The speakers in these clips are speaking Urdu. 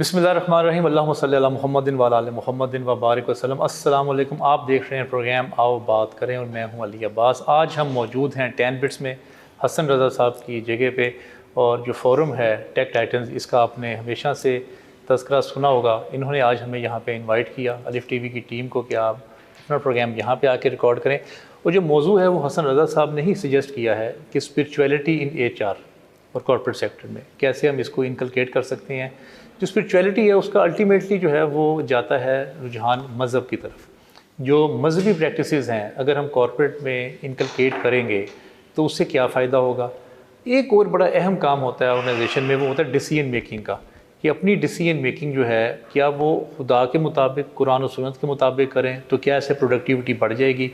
بسم اللہ الرحمن الرحیم، اللہم صلی علی محمد و علی آل محمد و بارک وسلم۔ السلام علیکم، آپ دیکھ رہے ہیں پروگرام آؤ بات کریں اور میں ہوں علی عباس۔ آج ہم موجود ہیں 10 بٹس میں حسن رضا صاحب کی جگہ پہ، اور جو فورم ہے ٹیک ٹائٹنز، اس کا آپ نے ہمیشہ سے تذکرہ سنا ہوگا۔ انہوں نے آج ہمیں یہاں پہ انوائٹ کیا، الف ٹی وی کی ٹیم کو، کہ آپ اپنا پروگرام یہاں پہ آ کے ریکارڈ کریں۔ اور جو موضوع ہے وہ حسن رضا صاحب نے ہی سجیسٹ کیا ہے کہ اسپرچویلٹی ان ایچ آر اور کارپوریٹ سیکٹر میں کیسے ہم اس کو انکلکیٹ کر سکتے ہیں۔ جو اسپرچویلٹی ہے اس کا الٹیمیٹلی جو ہے وہ جاتا ہے رجحان مذہب کی طرف۔ جو مذہبی پریکٹسز ہیں اگر ہم کارپوریٹ میں انکلکیٹ کریں گے تو اس سے کیا فائدہ ہوگا۔ ایک اور بڑا اہم کام ہوتا ہے آرگنائزیشن میں، وہ ہوتا ہے ڈیسیژن میکنگ کا، کہ اپنی ڈیسیژن میکنگ جو ہے کیا وہ خدا کے مطابق، قرآن و سنت کے مطابق کریں تو کیا اسے پروڈکٹیوٹی بڑھ جائے گی۔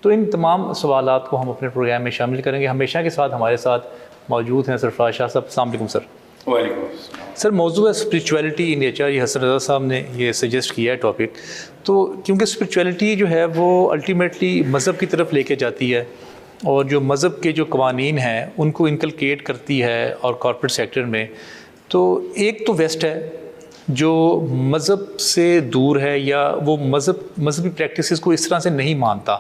تو ان تمام سوالات کو ہم اپنے پروگرام میں شامل کریں گے۔ ہمیشہ کے ساتھ ہمارے ساتھ موجود ہیں سرفراز شاہ صاحب۔ السلام علیکم سر۔ وعلیکم السلام سر، موضوع ہے اسپرچویلٹی ان نیچر، یہ حسن رضا صاحب نے یہ سجیسٹ کیا ہے ٹاپک۔ تو کیونکہ اسپرچویلٹی جو ہے وہ الٹیمیٹلی مذہب کی طرف لے کے جاتی ہے، اور جو مذہب کے جو قوانین ہیں ان کو انکلکیٹ کرتی ہے اور کارپوریٹ سیکٹر میں۔ تو ایک تو ویسٹ ہے جو مذہب سے دور ہے، یا وہ مذہبی پریکٹسز کو اس طرح سے نہیں مانتا،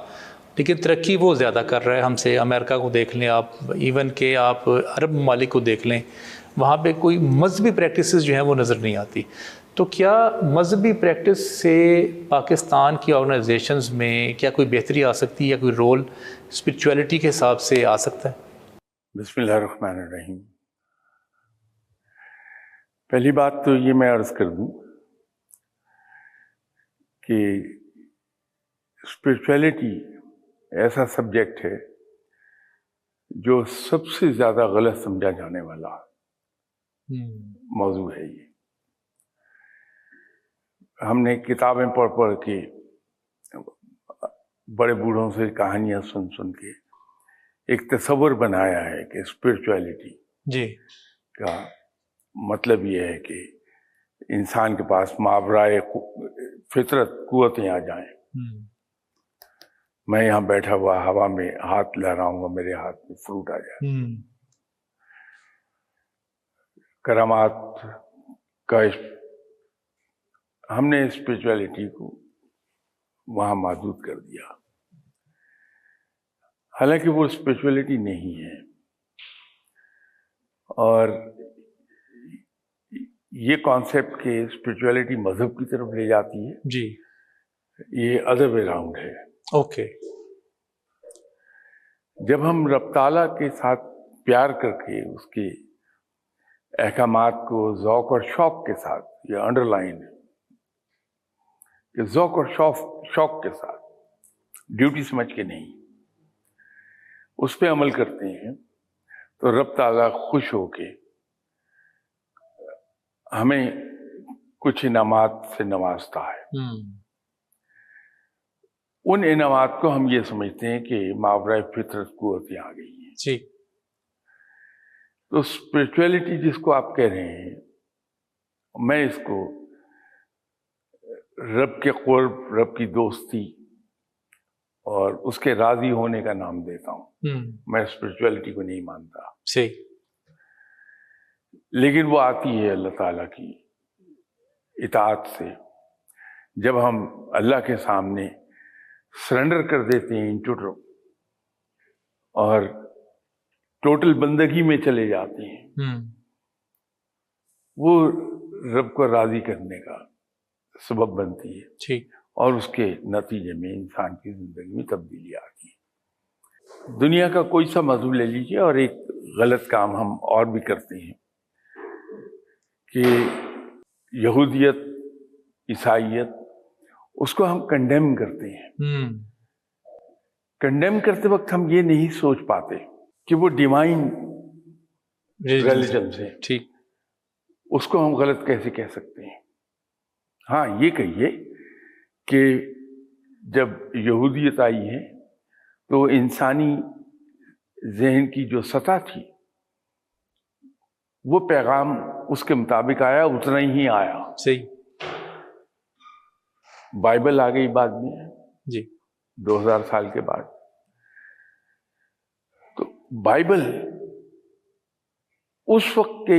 لیکن ترقی وہ زیادہ کر رہا ہے ہم سے۔ امریکہ کو دیکھ لیں آپ، ایون کہ آپ عرب ممالک کو دیکھ لیں، وہاں پہ کوئی مذہبی پریکٹسز جو ہیں وہ نظر نہیں آتی۔ تو کیا مذہبی پریکٹس سے پاکستان کی آرگنائزیشنز میں کیا کوئی بہتری آ سکتی ہے، یا کوئی رول اسپرچویلٹی کے حساب سے آ سکتا ہے؟ بسم اللہ الرحمن الرحیم۔ پہلی بات تو یہ میں عرض کر دوں کہ اسپرچویلٹی ایسا سبجیکٹ ہے جو سب سے زیادہ غلط سمجھا جانے والا موضوع ہے۔ یہ ہم نے کتابیں پڑھ پڑھ کے، بڑے بوڑھوں سے کہانیاں سن سن کے ایک تصور بنایا ہے کہ اسپرچویلٹی جی کا مطلب یہ ہے کہ انسان کے پاس ماورائے فطرت قوتیں آ جائیں۔ میں یہاں بیٹھا ہوا ہوا میں ہاتھ لہراؤں گا، میرے ہاتھ میں فروٹ آ جائے۔ کرامات کا ہم نے اسپرچویلٹی کو وہاں محدود کر دیا، حالانکہ وہ اسپرچویلٹی نہیں ہے۔ اور یہ کانسیپٹ کہ اسپرچویلٹی مذہب کی طرف لے جاتی ہے، جی، یہ ادر وے راؤنڈ ہے۔ اوکے۔ جب ہم رب تعالیٰ کے ساتھ پیار کر کے اس کے احکامات کو ذوق اور شوق کے ساتھ، یہ انڈر لائن ہے کہ ذوق اور شوق کے ساتھ، ڈیوٹی سمجھ کے نہیں، اس پہ عمل کرتے ہیں تو رب تعالیٰ خوش ہو کے ہمیں کچھ انعامات سے نوازتا ہے۔ ان انعامات کو ہم یہ سمجھتے ہیں کہ ماورائے فطرت قوتیں آ گئی ہیں۔ جی، تو اسپرچویلٹی جس کو آپ کہہ رہے ہیں، میں اس کو رب کے قرب، رب کی دوستی اور اس کے راضی ہونے کا نام دیتا ہوں۔ میں اسپرچویلٹی کو نہیں مانتا، صحیح۔ لیکن وہ آتی ہے اللہ تعالیٰ کی اطاعت سے، جب ہم اللہ کے سامنے سرنڈر کر دیتے ہیں ٹوٹل، اور ٹوٹل بندگی میں چلے جاتے ہیں، وہ رب کو راضی کرنے کا سبب بنتی ہے، ٹھیک۔ اور اس کے نتیجے میں انسان کی زندگی میں تبدیلی آتی ہے۔ دنیا کا کوئی سا موضوع لے لیجیے، اور ایک غلط کام ہم اور بھی کرتے ہیں کہ یہودیت، عیسائیت، اس کو ہم کنڈیم کرتے ہیں۔ کنڈیم کرتے وقت ہم یہ نہیں سوچ پاتے کہ وہ ڈیوائن ریلیجن سے، ٹھیک، اس کو ہم غلط کیسے کہہ سکتے ہیں۔ ہاں، یہ کہیے کہ جب یہودیت آئی ہے تو انسانی ذہن کی جو سطح تھی، وہ پیغام اس کے مطابق آیا، اتنا ہی آیا۔ صحیح۔ بائبل آ گئی بعد میں، جی، 2000 سال کے بعد۔ تو بائبل اس وقت کے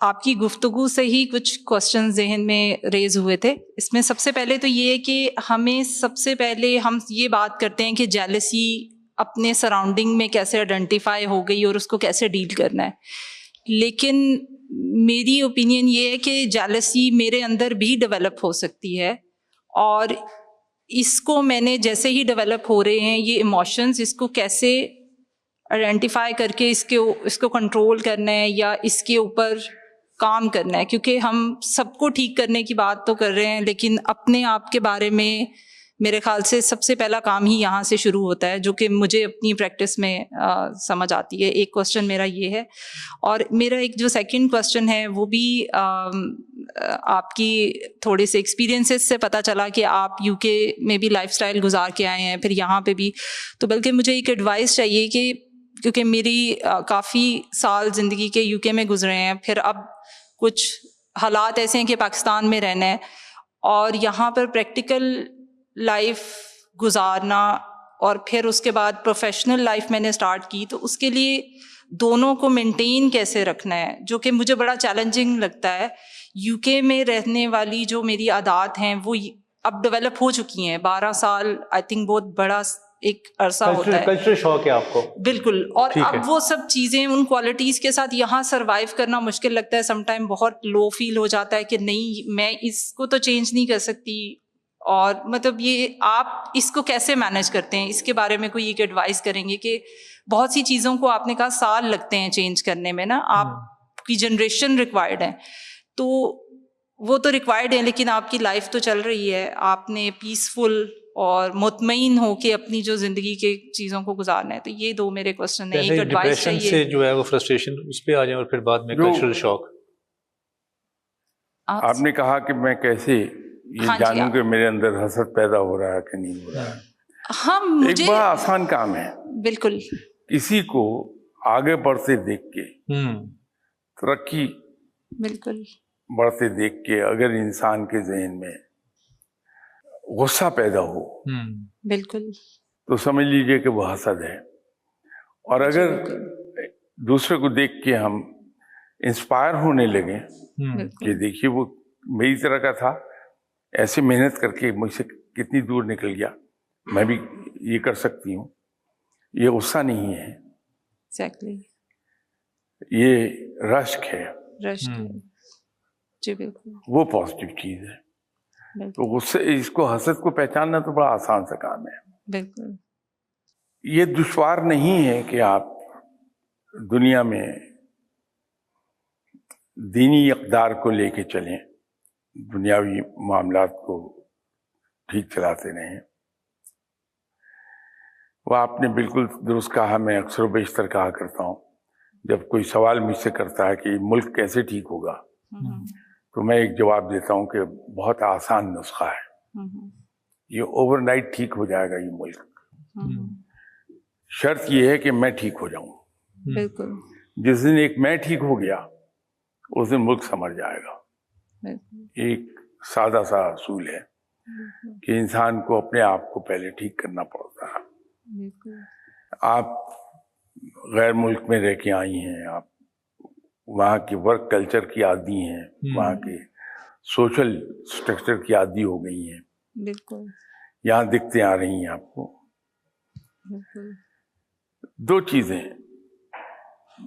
آپ کی گفتگو سے ہی کچھ کوشچن ذہن میں ریز ہوئے تھے. اس میں سب سے پہلے تو یہ ہے کہ ہمیں سب سے پہلے ہم یہ بات کرتے ہیں کہ جیلسی اپنے سراؤنڈنگ میں کیسے آئیڈینٹیفائی ہو گئی اور اس کو کیسے ڈیل کرنا ہے. لیکن میری اوپینین یہ ہے کہ جیلسی میرے اندر بھی ڈیولپ ہو سکتی ہے، اور اس کو میں نے جیسے ہی ڈیولپ ہو رہے ہیں یہ ایموشنز، اس کو کیسے آئیڈینٹیفائی کر کے اس کو کنٹرول کرنا ہے یا اس کے اوپر کام کرنا ہے. کیونکہ ہم سب کو ٹھیک کرنے کی بات تو کر رہے ہیں، لیکن اپنے آپ کے بارے میں میرے خیال سے سب سے پہلا کام ہی یہاں سے شروع ہوتا ہے، جو کہ مجھے اپنی پریکٹس میں سمجھ آتی ہے. ایک کوشچن میرا یہ ہے، اور میرا ایک جو سیکنڈ کوشچن ہے وہ بھی آپ کی تھوڑے سے ایکسپیرینسز سے پتہ چلا کہ آپ یو کے میں بھی لائف سٹائل گزار کے آئے ہیں، پھر یہاں پہ بھی. تو بلکہ مجھے ایک ایڈوائس چاہیے کہ کیونکہ میری کافی سال زندگی کے یو کے میں گزرے ہیں، پھر اب کچھ حالات ایسے ہیں کہ پاکستان میں رہنا ہے، اور یہاں پر پریکٹیکل لائف گزارنا، اور پھر اس کے بعد پروفیشنل لائف میں نے اسٹارٹ کی. تو اس کے لیے دونوں کو مینٹین کیسے رکھنا ہے، جو کہ مجھے بڑا چیلنجنگ لگتا ہے. یو کے میں رہنے والی جو میری عادات ہیں وہ اب ڈیولپ ہو چکی ہیں. 12 سال آئی تھنک بہت بڑا ایک عرصہ ہوتا ہے. کلچرل شوق ہے آپ کو. بالکل. اور اب وہ سب چیزیں ان کوالٹیز کے ساتھ یہاں سروائیو کرنا مشکل لگتا ہے. سم ٹائم بہت لو فیل ہو جاتا ہے کہ نہیں میں اس کو تو چینج نہیں کر سکتی. اور مطلب یہ آپ اس کو کیسے مینیج کرتے ہیں، اس کے بارے میں کوئی ایک ایڈوائس کریں گے؟ کہ بہت سی چیزوں کو آپ نے کہا سال لگتے ہیں چینج کرنے میں نا، آپ کی جنریشن ریکوائرڈ ہے، تو وہ تو ریکوائرڈ ہے، لیکن آپ کی لائف تو چل رہی ہے، آپ نے پیسفل اور مطمئن ہو کے اپنی جو زندگی کے چیزوں کو گزارنا ہے. تو یہ دو میرے کوشچن ہیں. ایک ایڈوائس چاہیے سے جو ہے وہ فرسٹریشن اس پہ آ جائیں، اور پھر بعد میں کلچرل شوق. آپ نے کہا کہ میں کیسے یہ جانوں کہ میرے اندر حسد پیدا ہو رہا ہے کہ نہیں ہو رہا ہے. ایک بڑا آسان کام ہے. بالکل. کسی کو آگے بڑھتے دیکھ کے، ترقی بالکل بڑھتے دیکھ کے اگر انسان کے ذہن میں غصہ پیدا ہو، بالکل، تو سمجھ لیجئے کہ وہ حسد ہے. اور اگر دوسرے کو دیکھ کے ہم انسپائر ہونے لگیں کہ دیکھیے وہ میری طرح کا تھا، ایسے محنت کر کے مجھ سے کتنی دور نکل گیا، میں بھی یہ کر سکتی ہوں. یہ غصہ نہیں ہے، یہ رشک ہے. جی بالکل، وہ پازیٹیو چیز ہے. تو غصے اس کو حسد کو پہچاننا تو بڑا آسان سا کام ہے. بالکل. یہ دشوار نہیں ہے کہ آپ دنیا میں دینی اقدار کو لے کے چلیں، دنیاوی معاملات کو ٹھیک چلاتے رہیں. وہ آپ نے بالکل درست کہا. میں اکثر و بیشتر کہا کرتا ہوں جب کوئی سوال مجھ سے کرتا ہے کہ ملک کیسے ٹھیک ہوگا، تو میں ایک جواب دیتا ہوں کہ بہت آسان نسخہ ہے. یہ اوور نائٹ ٹھیک ہو جائے گا یہ ملک. شرط یہ ہے کہ میں ٹھیک ہو جاؤں. بالکل. جس دن ایک میں ٹھیک ہو گیا اس دن ملک سنور جائے گا. ایک سادہ سا اصول ہے کہ انسان کو اپنے آپ کو پہلے ٹھیک کرنا پڑتا ہے. آپ غیر ملک میں رہ کے آئی ہیں، آپ وہاں کی ورک کلچر کی عادی ہیں، وہاں کے سوشل سٹرکچر کی عادی ہو گئی ہیں. بالکل. یہاں دکھتے آ رہی ہیں آپ کو. دو چیزیں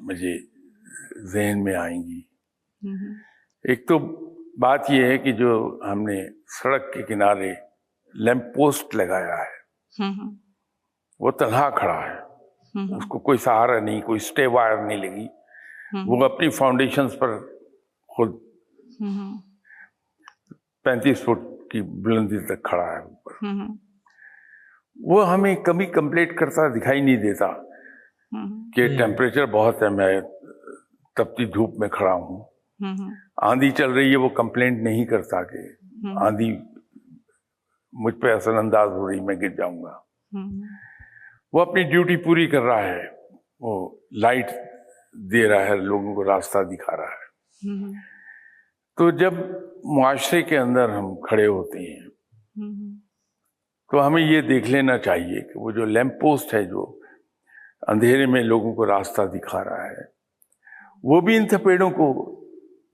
مجھے ذہن میں آئیں گی. ایک تو بات یہ ہے کہ جو ہم نے سڑک کے کنارے لیمپ پوسٹ لگایا ہے وہ تنہا کھڑا ہے. اس کو کوئی سہارا نہیں، کوئی اسٹے وائر نہیں لگی. وہ اپنی فاؤنڈیشنز پر خود 35 فٹ کی بلندی تک کھڑا ہے اوپر. وہ ہمیں کبھی کمپلیٹ کرتا دکھائی نہیں دیتا کہ ٹیمپریچر بہت ہے، میں تپتی دھوپ میں کھڑا ہوں. آندھی چل رہی ہے، وہ کمپلینٹ نہیں کرتا کہ آندھی مجھ پہ اثر انداز ہو رہی، میں گر جاؤں گا. وہ اپنی ڈیوٹی پوری کر رہا ہے، وہ لائٹ دے رہا ہے، لوگوں کو راستہ دکھا رہا ہے. تو جب معاشرے کے اندر ہم کھڑے ہوتے ہیں تو ہمیں یہ دیکھ لینا چاہیے کہ وہ جو لیمپ پوسٹ ہے جو اندھیرے میں لوگوں کو راستہ دکھا رہا ہے، وہ بھی ان تھپیڑوں کو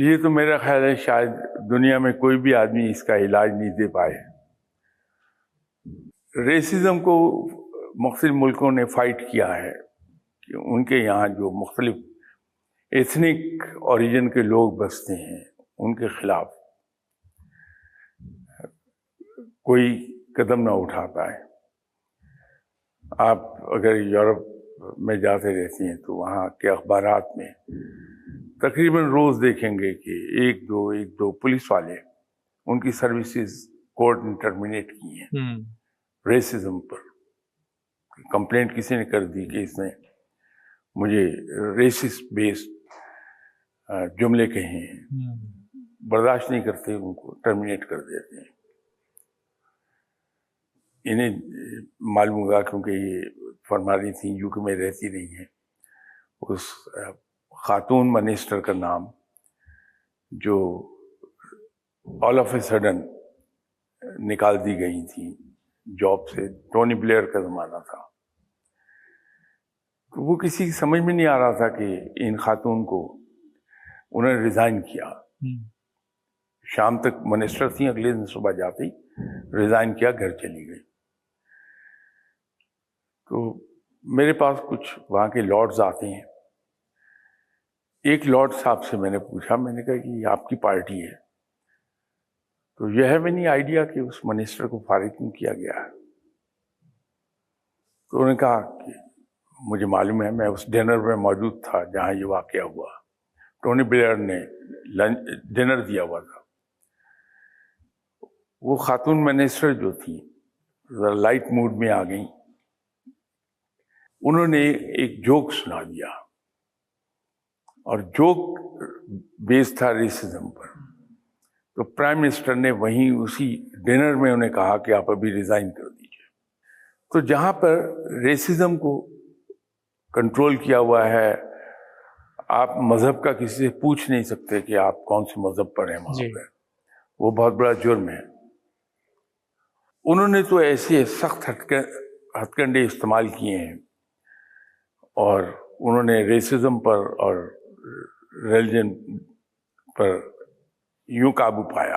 یہ تو میرا خیال ہے شاید دنیا میں کوئی بھی آدمی اس کا علاج نہیں دے پائے. ریسزم کو مختلف ملکوں نے فائٹ کیا ہے کہ ان کے یہاں جو مختلف ایتھنک اوریجن کے لوگ بستے ہیں ان کے خلاف کوئی قدم نہ اٹھا پائے. آپ اگر یورپ میں جاتے رہتے ہیں تو وہاں کے اخبارات میں تقریباً روز دیکھیں گے کہ ایک دو پولیس والے ان کی سروسز کورٹ نے ٹرمینیٹ کی ہیں ریسزم پر. کمپلینٹ کسی نے کر دی کہ اس نے مجھے ریسسٹ بیسڈ جملے کہے ہیں, برداشت نہیں کرتے, ان کو ٹرمینیٹ کر دیتے ہیں. انہیں معلوم ہوگا کیونکہ یہ فرما رہی تھیں یوکے میں رہتی رہی ہیں, اس خاتون منسٹر کا نام جو آل آف اے سڈن نکال دی گئی تھی جاب سے, ٹونی بلیئر کا زمانہ تھا. تو وہ کسی کی سمجھ میں نہیں آ رہا تھا کہ ان خاتون کو انہوں نے ریزائن کیا. شام تک منسٹر تھیں, اگلے دن صبح جاتے ہی ریزائن کیا, گھر چلی گئی. تو میرے پاس کچھ وہاں کے لارڈز آتے ہیں. ایک لارڈ صاحب سے میں نے پوچھا, میں نے کہا کہ یہ آپ کی پارٹی ہے تو یہ ہے میں نہیں آئیڈیا کہ اس منسٹر کو فارغ کیوں کیا گیا ہے. تو انہوں نے کہا کہ مجھے معلوم ہے, میں اس ڈنر میں موجود تھا جہاں یہ واقعہ ہوا. ٹونی بلیئر نے ڈنر دیا ہوا تھا. وہ خاتون منسٹر جو تھی ذرا لائٹ موڈ میں آ گئیں. انہوں نے ایک جوک سنا دیا اور جوک بیس تھا ریسزم پر. تو پرائم منسٹر نے وہیں اسی ڈنر میں انہیں کہا کہ آپ ابھی ریزائن کر دیجیے. تو جہاں پر ریسزم کو کنٹرول کیا ہوا ہے, آپ مذہب کا کسی سے پوچھ نہیں سکتے کہ آپ کون سے مذہب پر ہیں وہاں پر, وہ بہت بڑا جرم ہے. انہوں نے تو ایسے سخت ہتھ کنڈے استعمال کیے ہیں اور انہوں نے ریسزم پر اور ریلیجن پر یوں قابو پایا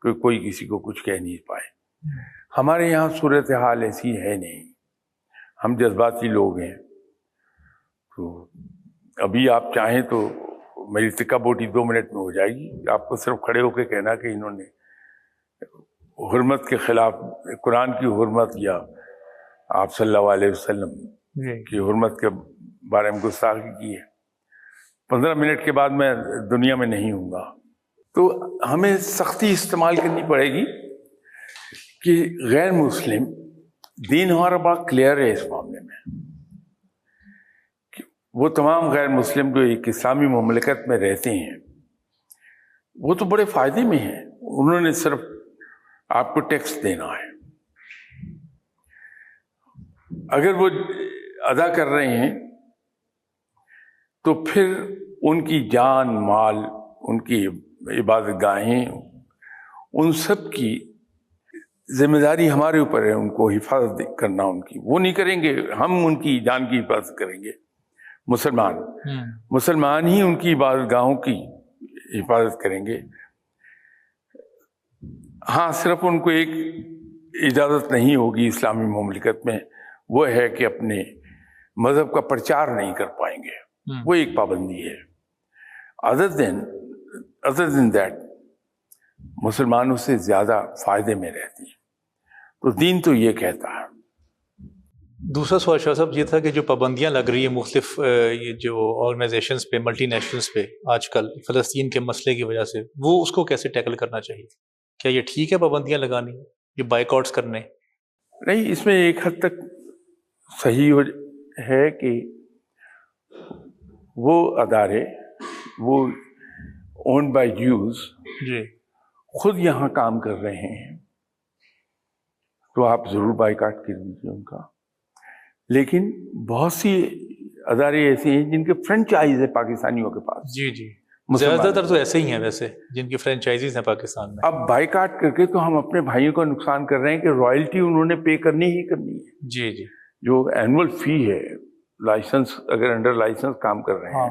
کہ کوئی کسی کو کچھ کہہ نہیں پائے. ہمارے یہاں صورتحال ایسی ہے نہیں, ہم جذباتی لوگ ہیں. تو ابھی آپ چاہیں تو میری تکہ بوٹی 2 منٹ میں ہو جائے گی. آپ کو صرف کھڑے ہو کے کہنا کہ انہوں نے حرمت کے خلاف قرآن کی حرمت یا آپ صلی اللہ علیہ وسلم کی حرمت کے بارے میں گستاخی کی ہے. 15 منٹ کے بعد میں دنیا میں نہیں ہوں گا. تو ہمیں سختی استعمال کرنی پڑے گی کہ غیر مسلم, دین ہمارا بڑا کلیئر ہے اس معاملے میں. وہ تمام غیر مسلم جو ایک اسلامی مملکت میں رہتے ہیں وہ تو بڑے فائدے میں ہیں. انہوں نے صرف آپ کو ٹیکس دینا ہے. اگر وہ ادا کر رہے ہیں تو پھر ان کی جان مال, ان کی عبادت گاہیں, ان سب کی ذمہ داری ہمارے اوپر ہے ان کو حفاظت کرنا. ان کی وہ نہیں کریں گے, ہم ان کی جان کی حفاظت کریں گے. مسلمان ہی ان کی عبادت گاہوں کی حفاظت کریں گے. ہاں صرف ان کو ایک اجازت نہیں ہوگی اسلامی مملکت میں, وہ ہے کہ اپنے مذہب کا پرچار نہیں کر پائیں گے, وہ ایک پابندی ہے. other than that مسلمانوں سے زیادہ فائدے میں رہتی ہیں. تو دین تو یہ کہتا ہے. دوسرا سوال شاہ صاحب یہ تھا کہ جو پابندیاں لگ رہی ہیں مختلف یہ جو آرگنائزیشنز پہ, ملٹی نیشنلز پہ آج کل فلسطین کے مسئلے کی وجہ سے, وہ اس کو کیسے ٹیکل کرنا چاہیے؟ کیا یہ ٹھیک ہے پابندیاں لگانی, یہ بائیکاٹس کرنے؟ نہیں, اس میں ایک حد تک صحیح ہے کہ وہ ادارے وہ اونڈ بائی جیوز جی خود یہاں کام کر رہے ہیں تو آپ ضرور بائیکاٹ کر دیجیے ان کا. لیکن بہت سی ادارے ایسے ہیں جن کے فرنچائز ہے پاکستانیوں کے پاس. جی جی, زیادہ تر تو ایسے ہی ہیں ویسے جن کی فرنچائزیز ہیں پاکستان میں. اب بائیکاٹ کر کے تو ہم اپنے بھائیوں کا نقصان کر رہے ہیں کہ رائلٹی انہوں نے پے کرنی ہی کرنی ہے. جی جی, جو اینول فی ہے, لائسنس اگر انڈر لائسنس کام کر رہے ہیں,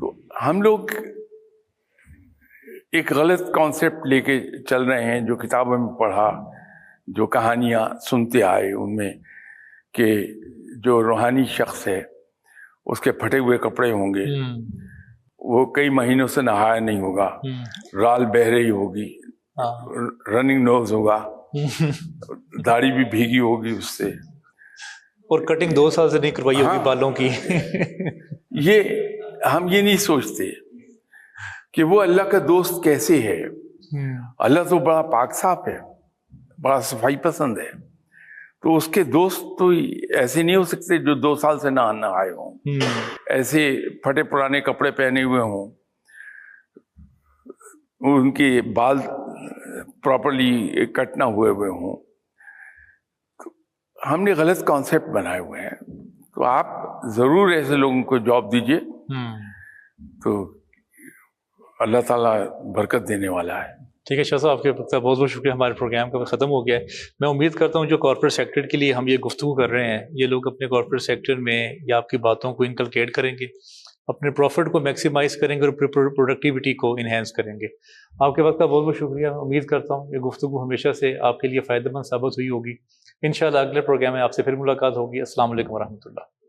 تو ہم لوگ ایک غلط کانسیپٹ لے کے چل رہے ہیں، جو کتابوں میں پڑھا، جو کہانیاں سنتے آئے ان میں، کہ جو روحانی شخص ہے اس کے پھٹے ہوئے کپڑے ہوں گے، وہ کئی مہینوں سے نہایا نہیں ہوگا، رال بہہ رہی ہوگی، رننگ نوز ہوگا، داڑھی بھی بھیگی ہوگی اس سے، اور کٹنگ 2 سال سے نہیں کروائی ہوگی بالوں کی. یہ ہم یہ نہیں سوچتے کہ وہ اللہ کا دوست کیسے ہے. اللہ تو بڑا پاک صاف ہے، بڑا صفائی پسند ہے، تو اس کے دوست تو ایسے نہیں ہو سکتے جو 2 سال سے نہ آئے ہوں، ایسے پھٹے پرانے کپڑے پہنے ہوئے ہوں، ان کے بال پراپرلی کٹ نہ ہوئے ہوں. ہم نے غلط کانسیپٹ بنائے ہوئے ہیں. تو آپ ضرور ایسے لوگوں کو جاب دیجیے، تو اللہ تعالیٰ برکت دینے والا ہے. ٹھیک ہے شاہ صاحب، آپ کے بہت بہت شکریہ. ہمارے پروگرام کا وقت ختم ہو گیا ہے. میں امید کرتا ہوں جو کارپوریٹ سیکٹر کے لیے ہم یہ گفتگو کر رہے ہیں، یہ لوگ اپنے کارپوریٹ سیکٹر میں یا آپ کی باتوں کو انکلکیٹ کریں گے، اپنے پروفٹ کو میکسیمائز کریں گے اور پروڈکٹیوٹی کو انہینس کریں گے. آپ کے وقت کا بہت بہت شکریہ. امید کرتا ہوں یہ گفتگو ہمیشہ سے آپ کے لیے فائدہ مند ثابت ہوئی ہوگی. انشاءاللہ اگلے پروگرام میں آپ سے پھر ملاقات ہوگی. السلام علیکم ورحمۃ اللہ.